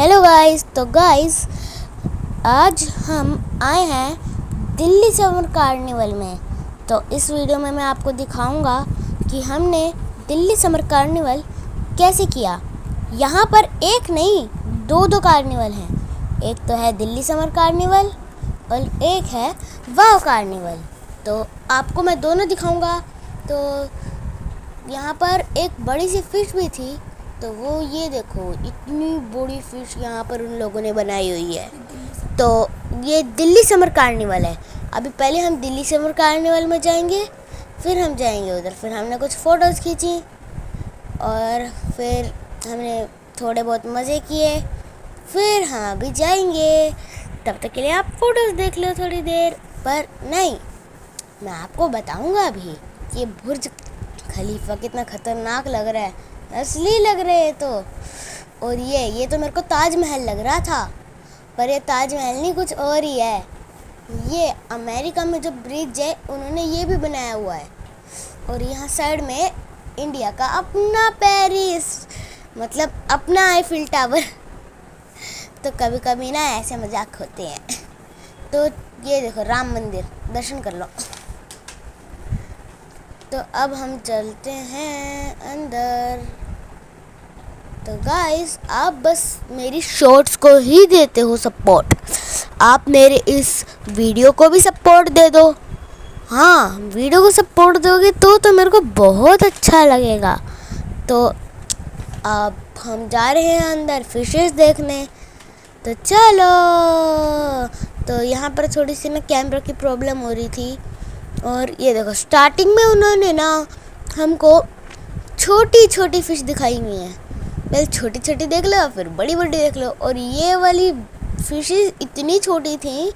Hello guys. तो guys आज हम आए हैं दिल्ली समर कार्निवल में। तो इस वीडियो में मैं आपको दिखाऊंगा कि हमने दिल्ली समर कार्निवल कैसे किया। यहाँ पर एक नहीं दो कार्निवल हैं। एक तो है दिल्ली समर कार्निवल और एक है वाव कार्निवल। तो आपको मैं दोनों दिखाऊंगा। तो यहाँ पर एक बड़ी सी फिश भी थी। तो वो ये देखो इतनी बड़ी फिश यहाँ पर उन लोगों ने बनाई हुई है। तो ये दिल्ली समर कार्निवल है। अभी पहले हम दिल्ली समर कार्निवल में जाएंगे, फिर हम जाएंगे उधर। फिर हमने कुछ फ़ोटोज़ खींची और फिर हमने थोड़े बहुत मज़े किए। फिर हम अभी जाएंगे, तब तक के लिए आप फ़ोटोज़ देख लो थोड़ी देर। पर नहीं, मैं आपको बताऊंगा अभी कि बुर्ज खलीफा कितना ख़तरनाक लग रहा है, असली लग रहे हैं। तो और ये तो मेरे को ताजमहल लग रहा था, पर ये ताजमहल नहीं, कुछ और ही है। ये अमेरिका में जो ब्रिज है उन्होंने ये भी बनाया हुआ है। और यहाँ साइड में इंडिया का अपना पेरिस, मतलब अपना आईफिल टावर। तो कभी कभी ना ऐसे मजाक होते हैं। तो ये देखो राम मंदिर, दर्शन कर लो। तो अब हम चलते हैं अंदर। तो गाइस आप बस मेरी शॉर्ट्स को ही देते हो सपोर्ट, आप मेरे इस वीडियो को भी सपोर्ट दे दो। हाँ, वीडियो को सपोर्ट दोगे तो मेरे को बहुत अच्छा लगेगा। तो अब हम जा रहे हैं अंदर फिशेस देखने। तो चलो। तो यहाँ पर थोड़ी सी ना कैमरा की प्रॉब्लम हो रही थी। और ये देखो स्टार्टिंग में उन्होंने ना हमको छोटी छोटी फ़िश दिखाई हुई हैं। पहले छोटी छोटी देख लो, फिर बड़ी बड़ी देख लो। और ये वाली फिशेस इतनी छोटी थी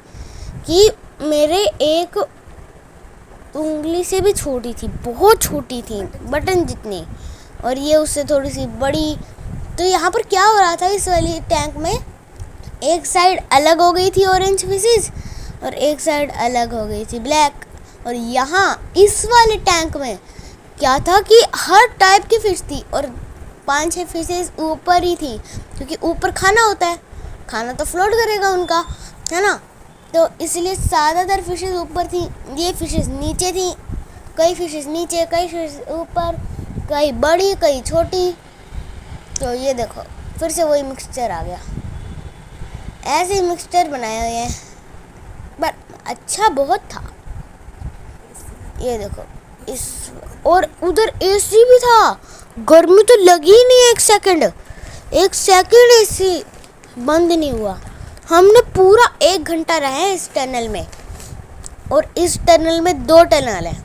कि मेरे एक उंगली से भी छोटी थी, बहुत छोटी थी, बटन जितनी। और ये उससे थोड़ी सी बड़ी। तो यहाँ पर क्या हो रहा था, इस वाली टैंक में एक साइड अलग हो गई थी ऑरेंज फिशेस और एक साइड अलग हो गई थी ब्लैक। और यहाँ इस वाले टैंक में क्या था कि हर टाइप की फ़िश थी और 5-6 फिशेस ऊपर ही थी, क्योंकि ऊपर खाना होता है, खाना तो फ्लोट करेगा उनका, है ना। तो इसलिए ज़्यादातर फिशेस ऊपर थी, ये फिशेस नीचे थी। कई फिशेस नीचे, कई फिशेस ऊपर, कई बड़ी कई छोटी। तो ये देखो फिर से वही मिक्सचर आ गया। ऐसे ही मिक्सचर बनाए हुए हैं, पर अच्छा बहुत था। ये देखो इस, और उधर एसी भी था, गर्मी तो लगी ही नहीं। एक सेकंड एसी बंद नहीं हुआ। हमने पूरा 1 घंटा रहे इस टनल में। और इस टनल में 2 टनल हैं,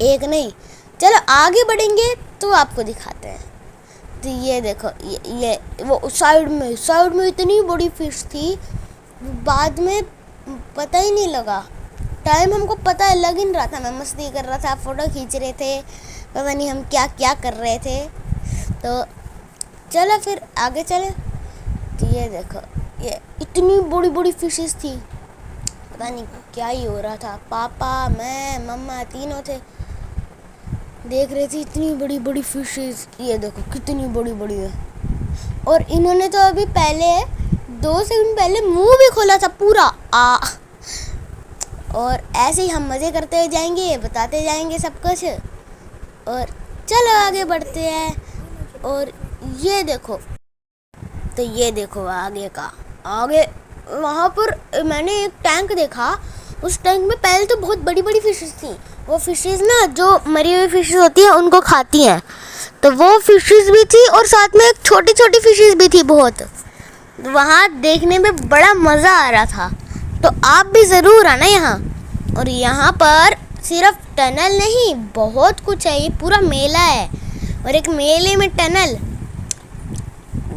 एक नहीं। चलो आगे बढ़ेंगे तो आपको दिखाते हैं। तो ये देखो ये वो साइड में इतनी बड़ी फिश थी, बाद में पता ही नहीं लगा। टाइम हमको पता लग ही नहीं रहा था। मैं मस्ती कर रहा था, फ़ोटो खींच रहे थे, पता नहीं हम क्या क्या कर रहे थे। तो चलो फिर आगे चले। तो ये देखो ये इतनी बड़ी बड़ी फिशेस थी, पता नहीं क्या ही हो रहा था। पापा, मैं, मम्मा तीनों थे, देख रहे थे इतनी बड़ी बड़ी फिशेस। ये देखो कितनी बड़ी बड़ी है। और इन्होंने तो अभी पहले 2 सेकंड पहले मुंह भी खोला था पूरा आ। और ऐसे ही हम मज़े करते जाएंगे, बताते जाएंगे सब कुछ। और चलो आगे बढ़ते हैं। और ये देखो, तो ये देखो आगे वहाँ पर मैंने एक टैंक देखा। उस टैंक में पहले तो बहुत बड़ी बड़ी फिशेस थी। वो फिशेस ना जो मरी हुई फिशेस होती हैं उनको खाती हैं, तो वो फिशेस भी थी और साथ में एक छोटी छोटी फिशेस भी थी बहुत। वहाँ देखने में बड़ा मज़ा आ रहा था। तो आप भी ज़रूर आना यहाँ। और यहाँ पर सिर्फ टनल नहीं, बहुत कुछ है। ये पूरा मेला है और एक मेले में टनल।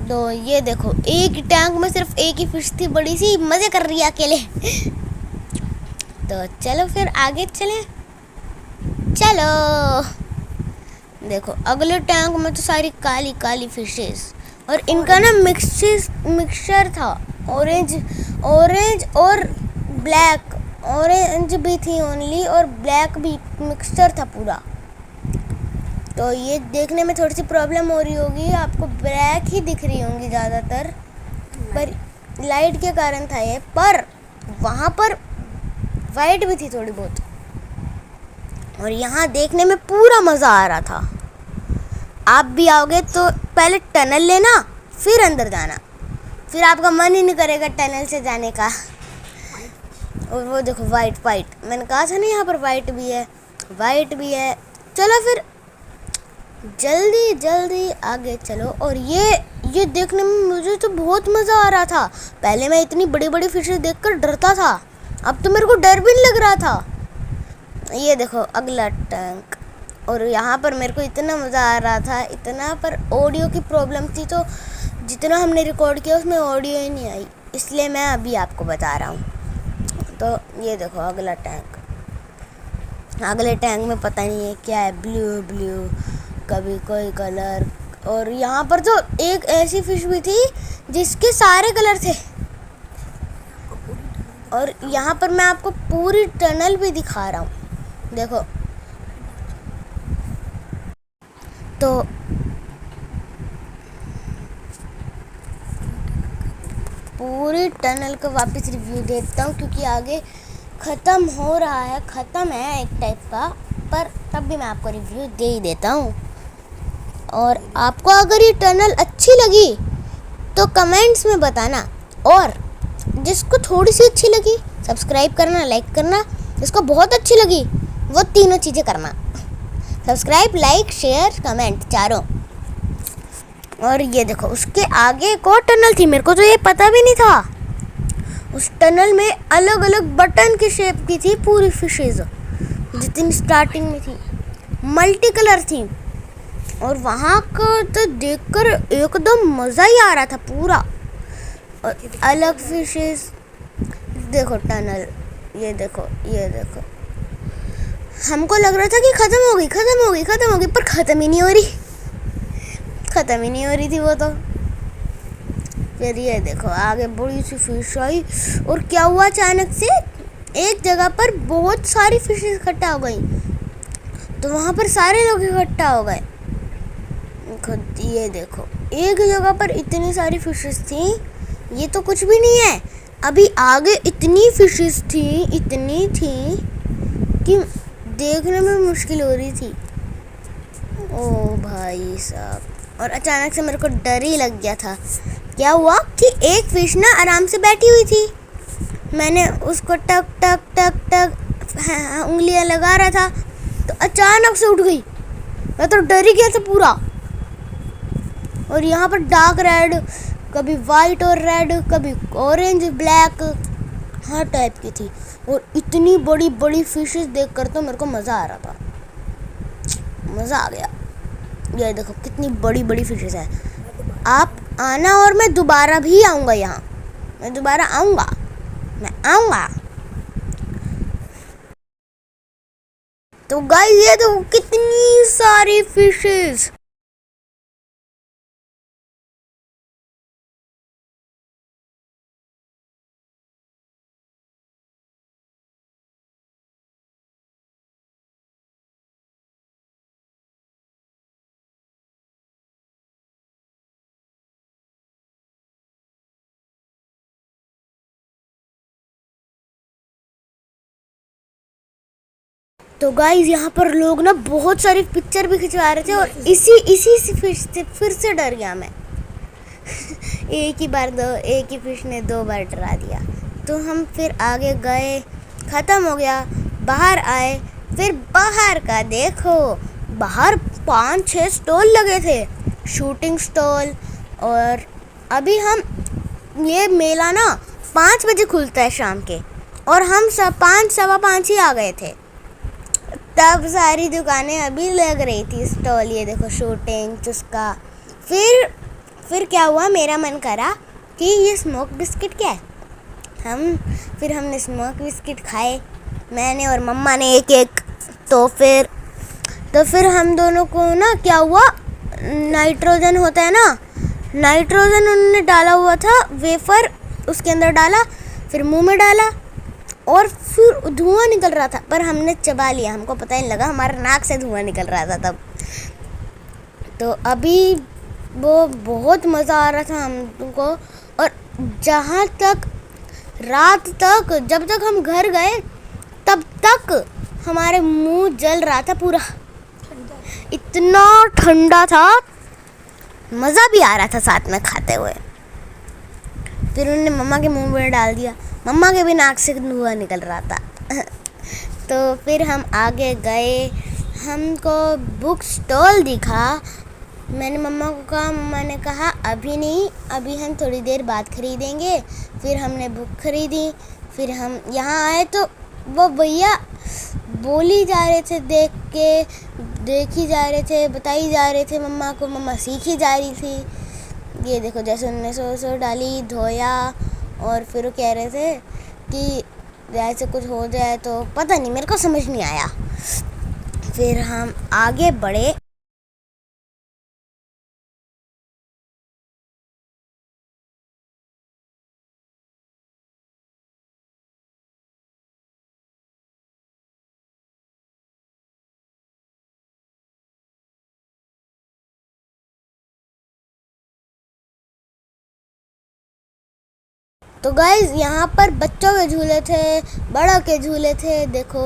तो ये देखो एक टैंक में सिर्फ एक ही फिश थी, बड़ी सी, मज़े कर रही है अकेले। तो चलो फिर आगे चलें। चलो देखो अगले टैंक में तो सारी काली काली फिशेस। और इनका ना मिक्सचर था, ऑरेंज और ब्लैक। ऑरेंज भी थी ओनली और ब्लैक भी, मिक्सचर था पूरा। तो ये देखने में थोड़ी सी प्रॉब्लम हो रही होगी, आपको ब्लैक ही दिख रही होंगी ज़्यादातर। पर लाइट के कारण था ये, पर वहाँ पर वाइट भी थी थोड़ी बहुत, और यहाँ देखने में पूरा मज़ा आ रहा था। आप भी आओगे तो पहले टनल लेना, फिर अंदर जाना, फिर आपका मन ही नहीं करेगा टनल से जाने का। और वो देखो वाइट वाइट, मैंने कहा था ना यहाँ पर वाइट भी है, वाइट भी है। चलो फिर जल्दी जल्दी आगे चलो। और ये देखने में मुझे तो बहुत मज़ा आ रहा था। पहले मैं इतनी बड़ी बड़ी फिशें देखकर डरता था, अब तो मेरे को डर भी नहीं लग रहा था। ये देखो अगला टैंक, और यहाँ पर मेरे को इतना मज़ा आ रहा था, इतना, पर ऑडियो की प्रॉब्लम थी, तो जितना हमने रिकॉर्ड किया उसमें ऑडियो ही नहीं आई, इसलिए मैं अभी आपको बता रहा हूँ। तो ये देखो अगला टैंक, अगले टैंक में पता नहीं है क्या है, ब्लू ब्लू, कभी कोई कलर। और यहाँ पर तो एक ऐसी फिश भी थी जिसके सारे कलर थे। और यहाँ पर मैं आपको पूरी टनल भी दिखा रहा हूँ, देखो। तो पूरी टनल का वापस रिव्यू देता हूँ, क्योंकि आगे ख़त्म हो रहा है, ख़त्म है एक टाइप का, पर तब भी मैं आपको रिव्यू दे ही देता हूँ। और आपको अगर ये टनल अच्छी लगी तो कमेंट्स में बताना, और जिसको थोड़ी सी अच्छी लगी सब्सक्राइब करना, लाइक करना, जिसको बहुत अच्छी लगी वो तीनों चीज़ें करना, सब्सक्राइब, लाइक, शेयर, कमेंट, चारों। और ये देखो उसके आगे एक और टनल थी, मेरे को तो ये पता भी नहीं था। उस टनल में अलग अलग बटन की शेप की थी पूरी फिशेज, जितनी स्टार्टिंग में थी, मल्टी कलर थी। और वहाँ का तो देखकर एकदम मज़ा ही आ रहा था पूरा। और अलग फिशेस, देखो टनल, ये देखो, ये देखो। हमको लग रहा था कि ख़त्म हो गई, ख़त्म हो गई, ख़त्म हो गई, पर ख़त्म ही नहीं हो रही, ख़त्म ही नहीं हो रही थी वो तो। फिर ये देखो आगे बड़ी सी फिश आई, और क्या हुआ, अचानक से एक जगह पर बहुत सारी फिशेस इकट्ठा हो गई, तो वहाँ पर सारे लोग इकट्ठा हो गए। ये देखो एक जगह पर इतनी सारी फिशेस थी, ये तो कुछ भी नहीं है। अभी आगे इतनी फिशेस थी, इतनी थी कि देखने में मुश्किल हो रही थी। ओ भाई साहब, और अचानक से मेरे को डर ही लग गया था। क्या हुआ कि एक फिश ना आराम से बैठी हुई थी, मैंने उसको टक टक टक टक उंगलियां लगा रहा था, तो अचानक से उठ गई। मैं तो डर ही गया था पूरा। और यहाँ पर डार्क रेड, कभी वाइट और रेड, कभी ऑरेंज ब्लैक, हर टाइप की थी। और इतनी बड़ी बड़ी फिशेस देखकर तो मेरे को मज़ा आ रहा था, मज़ा आ गया। ये देखो कितनी बड़ी बड़ी फिशेस है। आप आना, और मैं दोबारा भी आऊँगा यहाँ, मैं दोबारा आऊँगा, मैं आऊँगा। तो गाइस ये देखो कितनी सारी फिशेस। तो गाइस यहाँ पर लोग ना बहुत सारी पिक्चर भी खिंचवा रहे थे, और इसी फिश से फिर से डर गया मैं। एक ही फिश ने 2 बार डरा दिया। तो हम फिर आगे गए, ख़त्म हो गया, बाहर आए। फिर बाहर का देखो, बाहर 5-6 स्टॉल लगे थे, शूटिंग स्टॉल। और अभी हम, ये मेला ना 5 बजे खुलता है शाम के, और हम सब 5 सवा 5 ही आ गए थे। तब सारी दुकानें अभी लग रही थी स्टॉल, ये देखो शूटिंग, चुस्का। फिर क्या हुआ, मेरा मन करा कि ये स्मोक बिस्किट क्या है। फिर हमने स्मोक बिस्किट खाए, मैंने और मम्मा ने एक एक। तो फिर हम दोनों को ना क्या हुआ, नाइट्रोजन होता है ना, नाइट्रोजन उन्होंने डाला हुआ था, वेफर उसके अंदर डाला, फिर मुंह में डाला, और फिर धुआं निकल रहा था, पर हमने चबा लिया, हमको पता ही नहीं लगा, हमारे नाक से धुआं निकल रहा था तब। तो अभी वो बहुत मज़ा आ रहा था हमको। और जहाँ तक रात तक जब तक हम घर गए तब तक हमारे मुंह जल रहा था पूरा, इतना ठंडा था, मज़ा भी आ रहा था साथ में खाते हुए। फिर उन्होंने मम्मा के मुंह में डाल दिया, मम्मा के भी नाक से धुआं निकल रहा था। तो फिर हम आगे गए, हमको बुक स्टॉल दिखा। मैंने मम्मा को कहा, मम्मा ने कहा अभी नहीं, अभी हम थोड़ी देर बाद ख़रीदेंगे। फिर हमने बुक ख़रीदी। फिर हम यहाँ आए तो वो भैया बोली जा रहे थे, देखी जा रहे थे, बताई जा रहे थे मम्मा को, मम्मा सीखी जा रही थी। ये देखो जैसे उन्होंने सो डाली, धोया, और फिर वो कह रहे थे कि जैसे कुछ हो जाए तो पता नहीं, मेरे को समझ नहीं आया। फिर हम आगे बढ़े। तो गाइज़ यहाँ पर बच्चों के झूले थे, बड़ों के झूले थे। देखो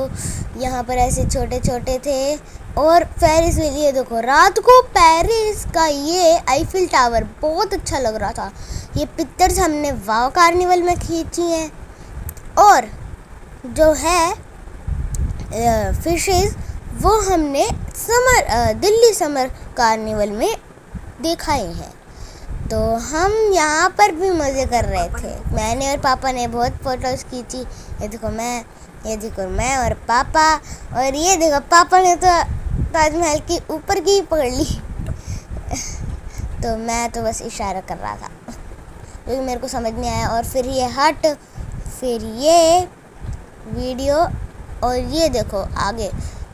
यहाँ पर ऐसे छोटे छोटे थे, और पेरिस व्हील, ये देखो रात को पेरिस का ये आईफिल टावर बहुत अच्छा लग रहा था। ये पिक्चर्स हमने वाव कार्निवल में खींची हैं, और जो है फिशेस वो हमने दिल्ली समर कार्निवल में दिखाए हैं। तो हम यहाँ पर भी मज़े कर रहे थे। मैंने और पापा ने बहुत फ़ोटोज़ खींची। ये देखो मैं और पापा, और ये देखो पापा ने तो ताजमहल की ऊपर की पकड़ ली। तो मैं तो बस इशारा कर रहा था क्योंकि मेरे को समझ नहीं आया। और फिर ये हट, फिर ये वीडियो, और ये देखो आगे।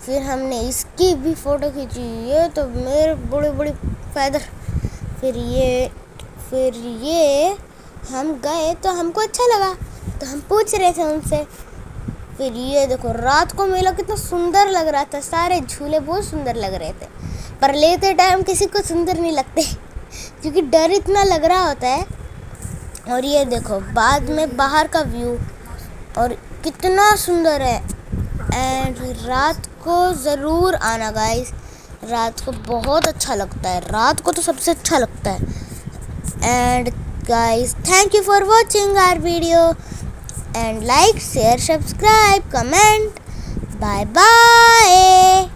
फिर हमने इसकी भी फ़ोटो खींची, ये तो मेरे बड़े बड़े फैदर। फिर ये हम गए तो हमको अच्छा लगा, तो हम पूछ रहे थे उनसे। फिर ये देखो रात को मेला कितना सुंदर लग रहा था, सारे झूले बहुत सुंदर लग रहे थे, पर लेते टाइम किसी को सुंदर नहीं लगते क्योंकि डर इतना लग रहा होता है। और ये देखो बाद में बाहर का व्यू, और कितना सुंदर है। एंड रात को ज़रूर आना गाइस, रात को बहुत अच्छा लगता है, रात को तो सबसे अच्छा लगता है। And guys, thank you for watching our video, and like, share, subscribe, comment. Bye bye.